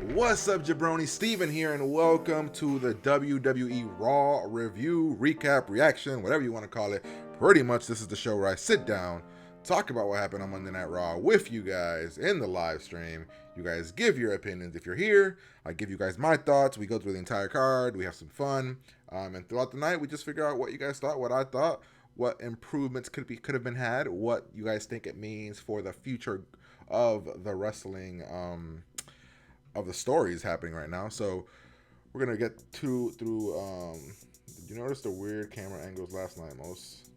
What's up, jabroni? Steven here, and welcome to the WWE Raw review, recap, reaction, whatever you want to call it. Pretty much, this is the show where I sit down, talk about what happened on Monday Night Raw with you guys in the live stream. You guys give your opinions. If you're here, I give you guys my thoughts. We go through the entire card. We have some fun, and throughout the night, we just figure out what you guys thought, what I thought, what improvements could have been had, what you guys think it means for the future of the wrestling. Of the stories happening right now. So we're gonna get through did you notice the weird camera angles last night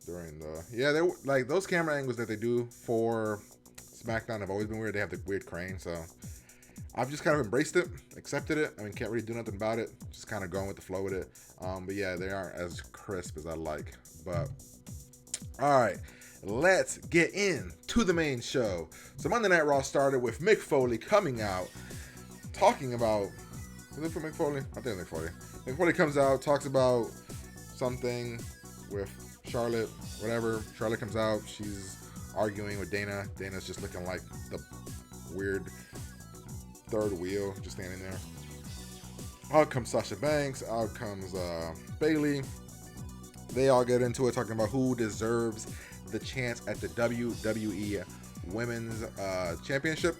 during they were like those camera angles that they do for SmackDown have always been weird. They have the weird crane, so I've just kind of embraced it, accepted it. I mean, can't really do nothing about it, just kind of going with the flow with it. But yeah, they aren't as crisp as I like. But all right, let's get into the main show. So Monday Night Raw started with Mick Foley coming out talking about, is it for Mick Foley? I think it's Mick Foley. Mick Foley comes out, talks about something with Charlotte, whatever. Charlotte comes out, she's arguing with Dana. Dana's just looking like the weird third wheel, just standing there. Out comes Sasha Banks, out comes Bayley. They all get into it, talking about who deserves the chance at the WWE Women's Championship.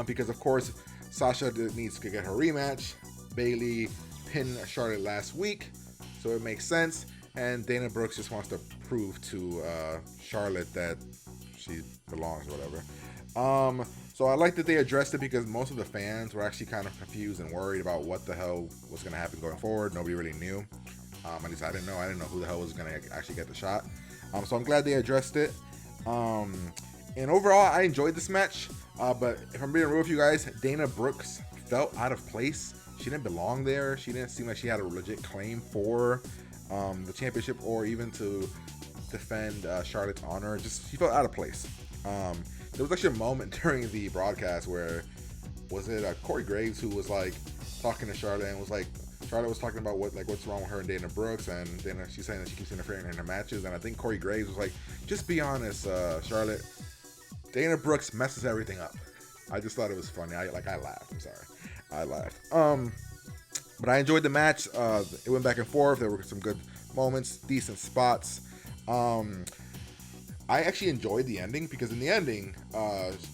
Because, of course, Sasha needs to get her rematch. Bayley pinned Charlotte last week, so it makes sense. And Dana Brooke just wants to prove to Charlotte that she belongs or whatever. So I like that they addressed it because most of the fans were actually kind of confused and worried about what the hell was going to happen going forward. Nobody really knew. At least I didn't know. I didn't know who the hell was going to actually get the shot. So I'm glad they addressed it. And overall, I enjoyed this match. But if I'm being real with you guys, Dana Brooks felt out of place. She didn't belong there. She didn't seem like she had a legit claim for the championship or even to defend Charlotte's honor. She felt out of place. There was actually a moment during the broadcast where, was it Corey Graves who was like talking to Charlotte and was like, Charlotte was talking about what's wrong with her and Dana Brooks, and she's saying that she keeps interfering in her matches. And I think Corey Graves was like, just be honest, Charlotte. Dana Brooks messes everything up. I just thought it was funny. I laughed. I'm sorry. I laughed. But I enjoyed the match. It went back and forth. There were some good moments, decent spots. I actually enjoyed the ending because in the ending,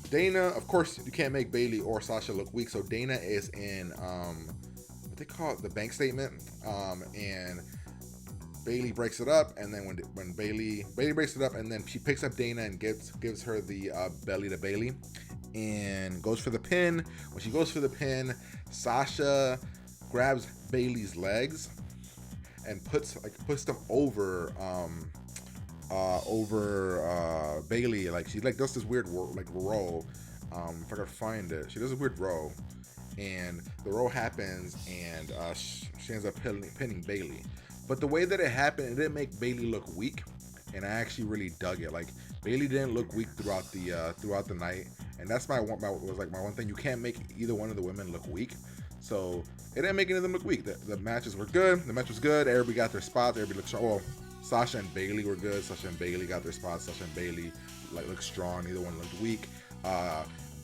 Dana, of course, you can't make Bayley or Sasha look weak. So Dana is in what they call it, the bank statement, and Bayley breaks it up, and then when Bayley breaks it up, and then she picks up Dana and gives her the belly to Bayley, and goes for the pin. When she goes for the pin, Sasha grabs Bayley's legs and puts them over Bayley. Like she does this weird roll. If I could find it, she does a weird roll, and the roll happens, and she ends up pinning Bayley. But the way that it happened, it didn't make Bayley look weak, and I actually really dug it. Like Bayley didn't look weak throughout the night, and that's my one thing. You can't make either one of the women look weak, so it didn't make any of them look weak. The matches were good. The match was good. Everybody got their spots. Everybody looked strong. Well, Sasha and Bayley were good. Sasha and Bayley got their spots. Sasha and Bayley looked strong. Neither one looked weak.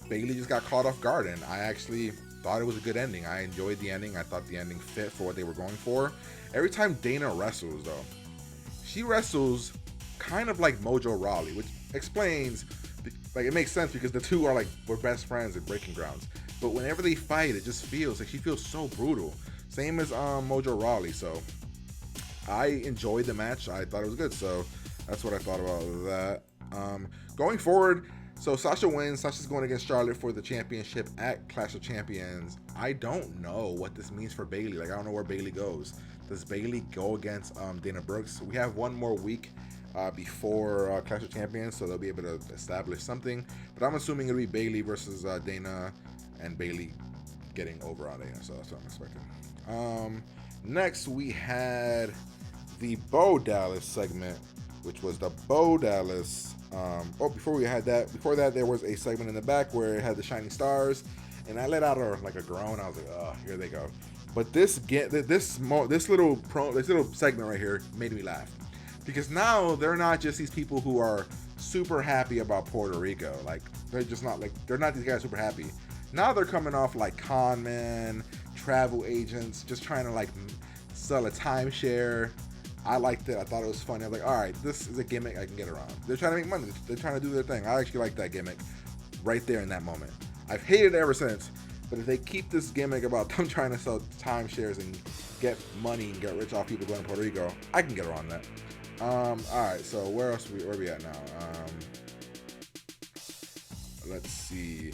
Bayley just got caught off guard, and I actually thought it was a good ending. I enjoyed the ending. I thought the ending fit for what they were going for. Every time Dana wrestles, though, she wrestles kind of like Mojo Rawley, which explains, it makes sense because the two were best friends at Breaking Grounds. But whenever they fight, it just feels like she feels so brutal. Same as Mojo Rawley. So I enjoyed the match. I thought it was good. So that's what I thought about that. Going forward, so Sasha wins. Sasha's going against Charlotte for the championship at Clash of Champions. I don't know what this means for Bayley. I don't know where Bayley goes. Does Bayley go against Dana Brooks? We have one more week before Clash of Champions, so they'll be able to establish something. But I'm assuming it'll be Bayley versus Dana, and Bayley getting over on Dana. So that's what I'm expecting. Next, we had the Bo Dallas segment, which was the Bo Dallas. Before that, there was a segment in the back where it had the Shining Stars, and I let out a groan. I was like, oh, here they go. But this little segment right here made me laugh because now they're not just these people who are super happy about Puerto Rico. They're just not they're not these guys super happy. Now they're coming off like con men, travel agents, just trying to like sell a timeshare. I liked it. I thought it was funny. I was like, all right, this is a gimmick I can get around. They're trying to make money. They're trying to do their thing. I actually like that gimmick right there in that moment. I've hated it ever since. But if they keep this gimmick about them trying to sell timeshares and get money and get rich off people going to Puerto Rico, I can get around that. All right, so where are we at now? Let's see.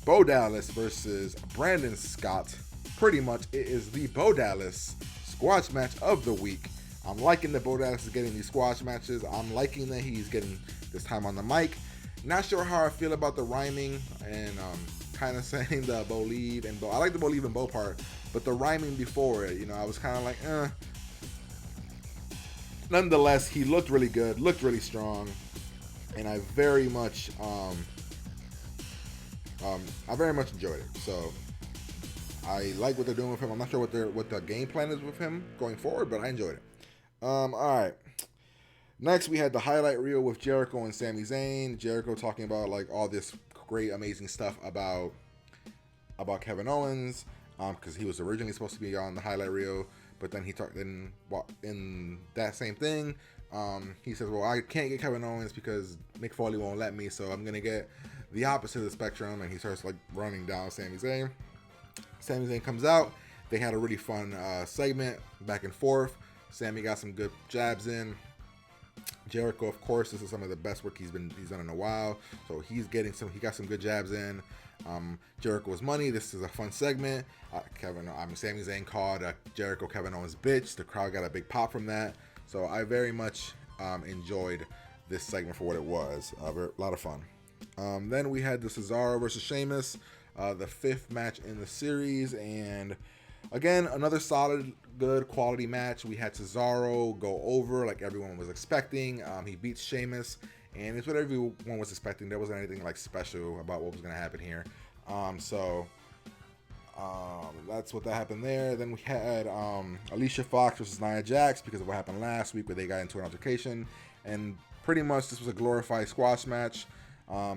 Bo Dallas versus Brandon Scott. Pretty much, it is the Bo Dallas squash match of the week. I'm liking that Bo Dallas is getting these squash matches. I'm liking that he's getting this time on the mic. Not sure how I feel about the rhyming and kind of saying the believe and Bo. I like the believe and Bo part, but the rhyming before it, I was kind of like, Nonetheless, he looked really good, looked really strong, and I very much enjoyed it. So I like what they're doing with him. I'm not sure what the game plan is with him going forward, but I enjoyed it. All right. Next, we had the highlight reel with Jericho and Sami Zayn. Jericho talking about like all this great, amazing stuff about Kevin Owens, because he was originally supposed to be on the highlight reel, but then he talked in that same thing. He says, "Well, I can't get Kevin Owens because Mick Foley won't let me, so I'm gonna get the opposite of the spectrum." And he starts like running down Sami Zayn. Sami Zayn comes out. They had a really fun segment back and forth. Sami got some good jabs in. Jericho, of course, this is some of the best work he's done in a while. So he got some good jabs in. Jericho's money. This is a fun segment. Sami Zayn called Jericho Kevin Owens bitch. The crowd got a big pop from that. So I very much enjoyed this segment for what it was. A lot of fun. Then we had the Cesaro versus Sheamus, the 5th match in the series, and again, another solid, good quality match. We had Cesaro go over like everyone was expecting. He beats Sheamus, and it's what everyone was expecting. There wasn't anything like special about what was going to happen here. That's what happened there. Then we had Alicia Fox versus Nia Jax because of what happened last week where they got into an altercation, and pretty much this was a glorified squash match.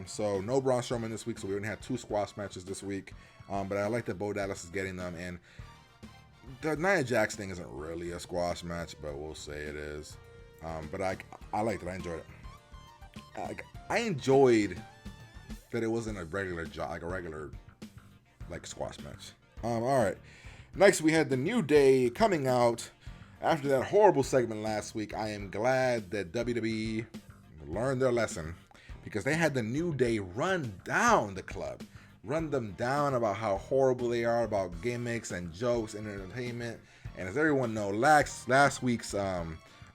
So no Braun Strowman this week, so we only had 2 squash matches this week. But I like that Bo Dallas is getting them, and the Nia Jax thing isn't really a squash match, but we'll say it is. But I liked it. I enjoyed it. I enjoyed that it wasn't a regular squash match. All right. Next, we had the New Day coming out after that horrible segment last week. I am glad that WWE learned their lesson because they had the New Day run down the club. Run them down about how horrible they are, about gimmicks and jokes and entertainment. And as everyone knows, last week's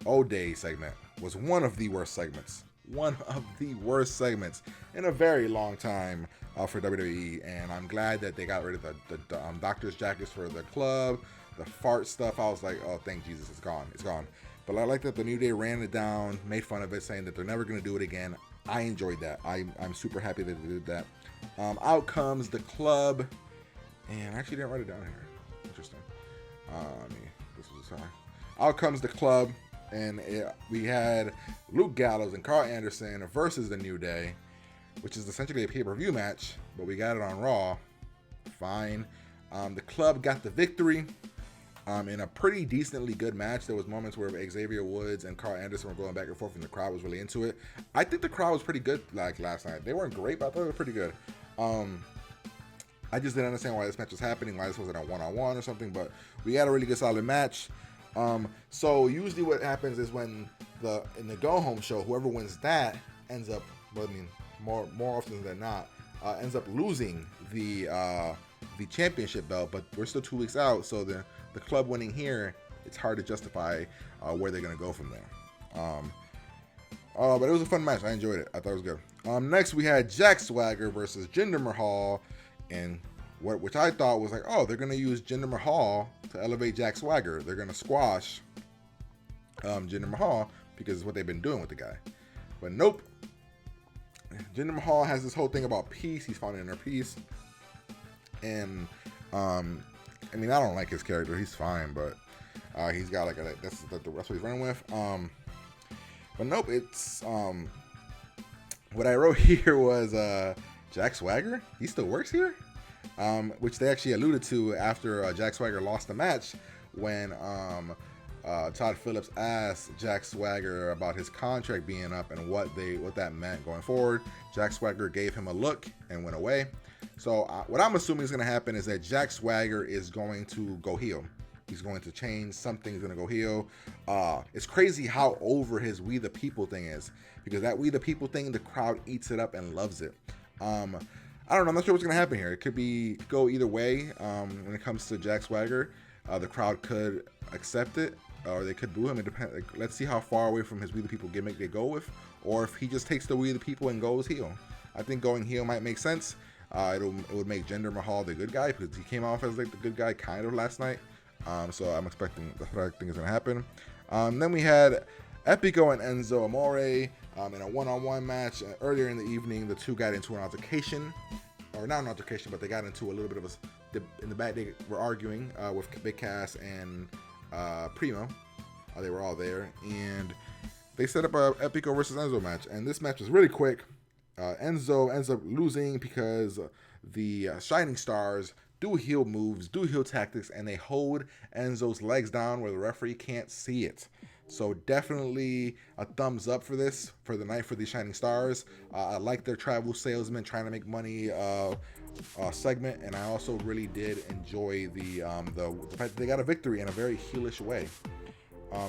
O-Day segment was one of the worst segments. One of the worst segments in a very long time for WWE. And I'm glad that they got rid of the doctor's jackets for the club, the fart stuff. I was like, oh, thank Jesus, it's gone. It's gone. But I like that the New Day ran it down, made fun of it, saying that they're never going to do it again. I enjoyed that. I'm super happy that they did that. Out comes the club, and I actually didn't write it down here. Interesting. Out comes the club, and we had Luke Gallows and Karl Anderson versus the New Day, which is essentially a pay-per-view match, but we got it on Raw. Fine. The club got the victory in a pretty decently good match. There was moments where Xavier Woods and Karl Anderson were going back and forth, and the crowd was really into it. I think the crowd was pretty good like last night. They weren't great, but I thought they were pretty good. I just didn't understand why this match was happening, why this wasn't a one-on-one or something, but we had a really good solid match. So usually what happens is when in the go-home show, whoever wins that ends up, more often than not, ends up losing the championship belt, but we're still 2 weeks out, so the club winning here, it's hard to justify where they're going to go from there. But it was a fun match. I enjoyed it. I thought it was good. Next, we had Jack Swagger versus Jinder Mahal, and which I thought was like, oh, they're going to use Jinder Mahal to elevate Jack Swagger. They're going to squash Jinder Mahal because it's what they've been doing with the guy. But nope. Jinder Mahal has this whole thing about peace. He's finding inner peace. And, I don't like his character. He's fine, but he's got that's what he's running with. But nope, it's what I wrote here was Jack Swagger. He still works here. which they actually alluded to after Jack Swagger lost the match when Todd Phillips asked Jack Swagger about his contract being up and what that meant going forward. Jack Swagger gave him a look and went away. So what I'm assuming is going to happen is that Jack Swagger is going to go heel. He's going to change something. He's going to go heel. It's crazy how over his We the People thing is, because that We the People thing, the crowd eats it up and loves it. I don't know. I'm not sure what's going to happen here. It could go either way when it comes to Jack Swagger. The crowd could accept it, or they could boo him. It depends. Let's see how far away from his We the People gimmick they go with, or if he just takes the We the People and goes heel. I think going heel might make sense. It would make Jinder Mahal the good guy, because he came off as like the good guy kind of last night. So I'm expecting that's what I think is going to happen. Then we had Epico and Enzo Amore in a one-on-one match earlier in the evening. The two got into an altercation, or not an altercation, but they got into a little bit of in the back. They were arguing with Big Cass and Primo. They were all there, and they set up a Epico versus Enzo match. And this match was really quick. Enzo ends up losing because the Shining Stars do heel moves, do heel tactics, and they hold Enzo's legs down where the referee can't see it. So definitely a thumbs up for this, for the night for the Shining Stars. I like their travel salesman trying to make money segment, and I also really did enjoy the fact that they got a victory in a very heelish way.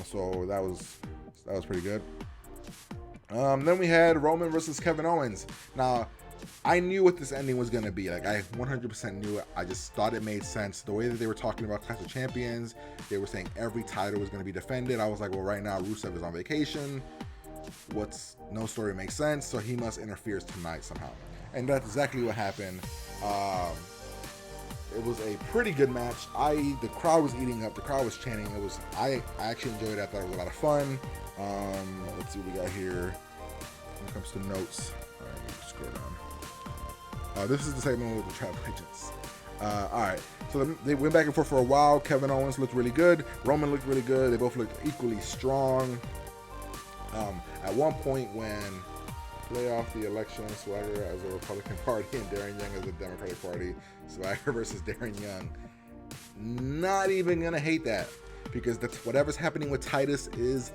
So that was pretty good. Then we had Roman versus Kevin Owens. Now, I knew what this ending was going to be. Like, I 100% knew it. I just thought it made sense. The way that they were talking about Clash of Champions, they were saying every title was going to be defended. I was like, well, right now Rusev is on vacation. No story makes sense, so he must interfere tonight somehow. And that's exactly what happened. It was a pretty good match. The crowd was eating up. The crowd was chanting. I actually enjoyed it. I thought it was a lot of fun. Let's see what we got here. When it comes to notes. All right, let me scroll down. This is the segment with the travel agents. Alright, so they went back and forth for a while. Kevin Owens looked really good. Roman looked really good. They both looked equally strong. At one point when play off the election, Swagger as a Republican Party and Darren Young as a Democratic Party, Swagger versus Darren Young. Not even going to hate that, because whatever's happening with Titus is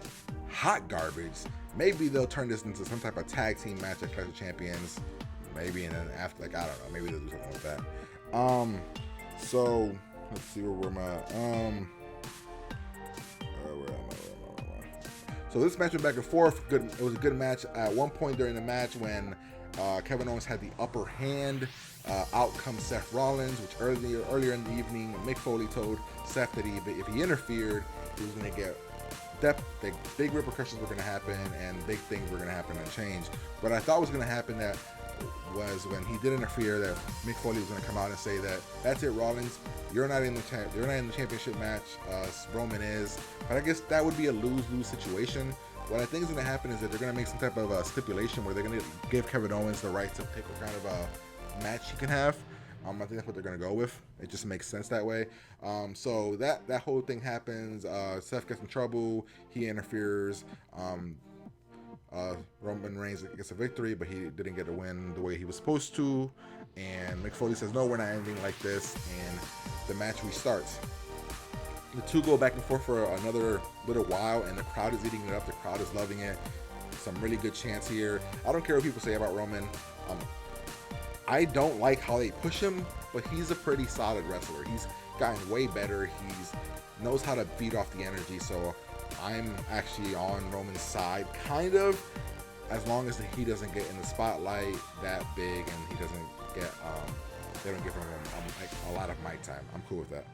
hot garbage. Maybe they'll turn this into some type of tag team match at Clash of Champions. Maybe, and then after, like, I don't know, maybe they'll do something with that. So let's see where am I? Where am I? So this match went back and forth. Good. It was a good match. At one point during the match, when Kevin Owens had the upper hand, out comes Seth Rollins, which earlier in the evening, Mick Foley told Seth that if he interfered, he was going to get big repercussions were going to happen, and big things were going to happen and change. What I thought was going to happen was when he did interfere, that Mick Foley was going to come out and say that's it, Rollins, you're not in the championship match. Roman is, but I guess that would be a lose-lose situation. What I think is going to happen is that they're going to make some type of a stipulation where they're going to give Kevin Owens the right to pick what kind of a match he can have. I think that's what they're going to go with. It just makes sense that way. So that whole thing happens. Seth gets in trouble. He interferes. Roman Reigns gets a victory, but he didn't get a win the way he was supposed to. And Mick Foley says, no, we're not ending like this. And the match restarts. The two go back and forth for another little while, and the crowd is eating it up. The crowd is loving it. Some really good chants here. I don't care what people say about Roman. I don't like how they push him, but he's a pretty solid wrestler. He's gotten way better. He knows how to beat off the energy. So I'm actually on Roman's side, kind of, as long as he doesn't get in the spotlight that big, and he doesn't get they don't give him like a lot of mic time. I'm cool with that.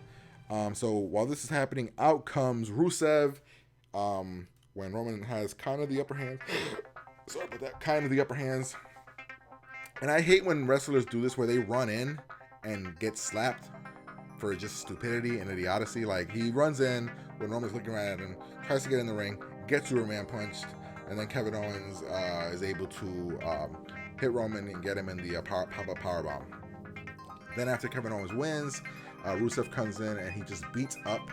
So while this is happening, out comes Rusev, when Roman has kind of the upper hand. Sorry about that. Kind of the upper hands. And I hate when wrestlers do this, where they run in and get slapped for just stupidity and idiocy. Like, he runs in when Roman's looking right at him, tries to get in the ring, gets Superman punched, and then Kevin Owens is able to hit Roman and get him in the pop-up powerbomb. Then after Kevin Owens wins, Rusev comes in and he just beats up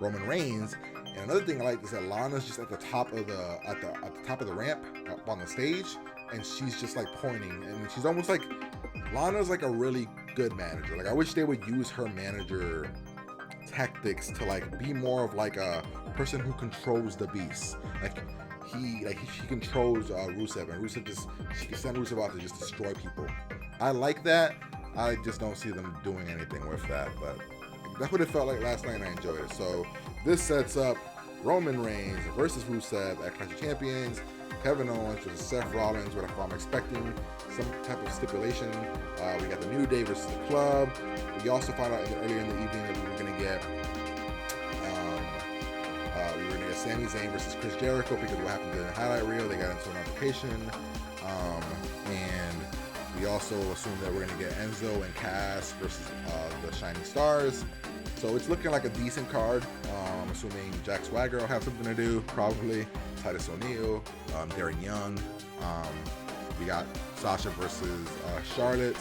Roman Reigns. And another thing I like is that Lana's just at the top of the ramp up on the stage, and she's just like pointing, and she's almost like, Lana's like a really good manager. Like, I wish they would use her manager tactics to like be more of like a person who controls the beast. She controls Rusev, and she can send Rusev out to just destroy people. I like that. I just don't see them doing anything with that, but that's what it felt like last night, and I enjoyed it. So this sets up Roman Reigns versus Rusev at Clash of Champions. Kevin Owens versus Seth Rollins, what I'm expecting some type of stipulation. We got the New Day versus the Club. We also found out earlier in the evening that we were going to get Sami Zayn versus Chris Jericho, because what happened in the highlight reel, they got into an altercation. And we also assumed that we're going to get Enzo and Cass versus the Shining Stars. So it's looking like a decent card. I'm assuming Jack Swagger will have something to do, probably. Titus O'Neil, Darren Young. We got Sasha versus Charlotte,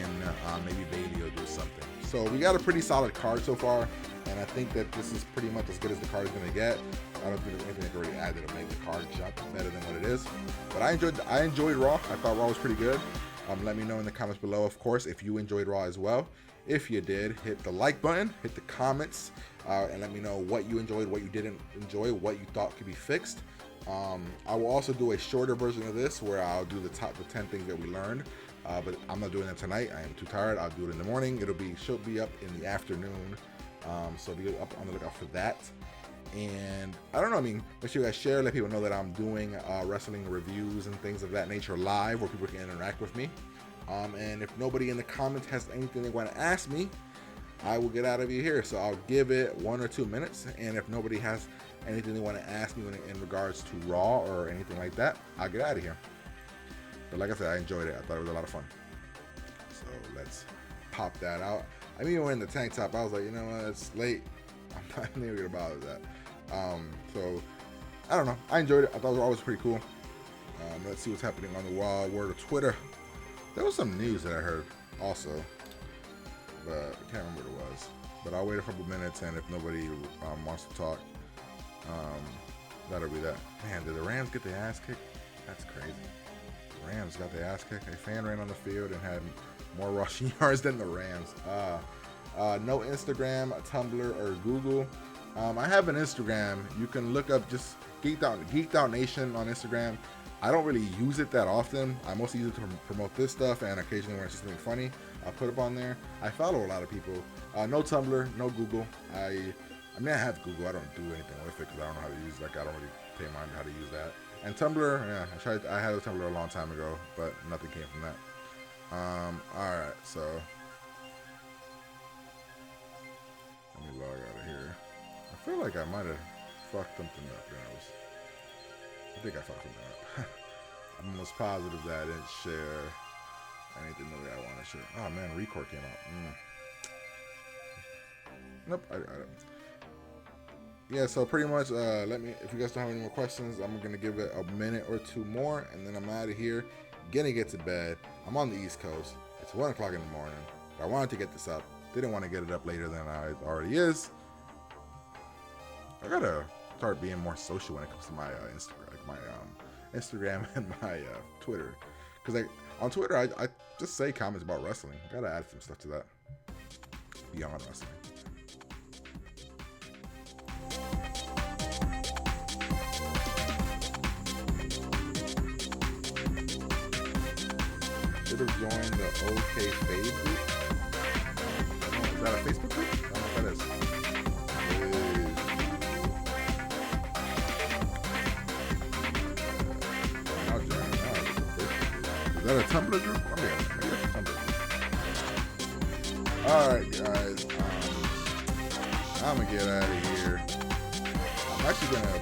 and maybe Bayley will do something. So we got a pretty solid card so far, and I think that this is pretty much as good as the card is going to get. I don't think there's anything that can really add that'll make the card shot better than what it is. But I enjoyed Raw. I thought Raw was pretty good. Let me know in the comments below, of course, if you enjoyed Raw as well. If you did, hit the like button, hit the comments, and let me know what you enjoyed, what you didn't enjoy, what you thought could be fixed. I will also do a shorter version of this where I'll do the 10 things that we learned, but I'm not doing it tonight. I am too tired. I'll do it in the morning. Should be up in the afternoon, so be up on the lookout for that. And I don't know, I mean, make sure you guys share, let people know that I'm doing wrestling reviews and things of that nature live, where people can interact with me. And if nobody in the comments has anything they want to ask me, I will get out of here. So I'll give it 1 or 2 minutes, and if nobody has anything they want to ask me in regards to Raw or anything like that, I'll get out of here. But like I said, I enjoyed it. I thought it was a lot of fun. So let's pop that out. I mean, we're in the tank top. I was like, you know what, it's late. I'm not even gonna bother that. So I don't know. I enjoyed it. I thought it was always pretty cool. Let's see what's happening on the wild world of Twitter. There was some news that I heard also, but I can't remember what it was. But I'll wait a couple minutes, and if nobody wants to talk, that'll be that. Man, did the Rams get their ass kicked? That's crazy. The Rams got their ass kicked. A fan ran on the field and had more rushing yards than the Rams. No Instagram, Tumblr, or Google. I have an Instagram. You can look up just Geeked Out Nation on Instagram. I don't really use it that often. I mostly use it to promote this stuff, and occasionally when it's just something funny, I'll put it on there. I follow a lot of people. No Tumblr, no Google. I mean, I have Google. I don't do anything with it because I don't know how to use it. Like, I don't really pay mind how to use that. And Tumblr, yeah, I had a Tumblr a long time ago, but nothing came from that. Alright, so let me log out of here. I feel like I might have fucked something up, guys. I think I fucked something up. I'm almost positive that I didn't share anything the way I want to share. Oh man, Record came out. Nope, I yeah, so pretty much, if you guys don't have any more questions, I'm gonna give it a minute or two more, and then I'm out of here. Gonna get to bed. I'm on the East Coast. It's 1 o'clock in the morning. I wanted to get this up. Didn't want to get it up later than it already is. I gotta start being more social when it comes to my Instagram and my Twitter. Because on Twitter, I just say comments about wrestling. I gotta add some stuff to that beyond wrestling. Should have joined the OK Fade group. Is that a Facebook group? I don't know what that is. I'll join it. Is that a Tumblr group? Oh yeah, maybe that's a Tumblr group. Alright guys, I'm gonna get out of here. I'm actually gonna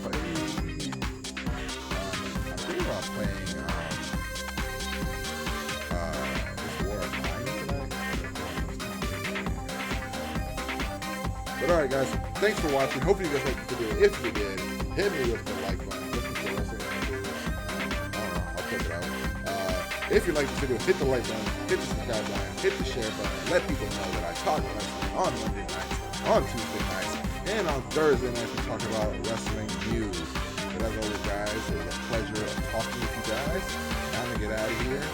play, I'm thinking about playing But alright guys, thanks for watching. Hopefully you guys liked the video. If you did, hit me with the like button. Looking for wrestling videos. I don't know, I'll check it out. If you like this video, hit the like button, hit the subscribe button, hit the share button. Let people know that I talk wrestling on Monday nights, on Tuesday nights, and on Thursday nights we talk about wrestling news. But as always guys, it was a pleasure talking with you guys. I'm gonna get out of here.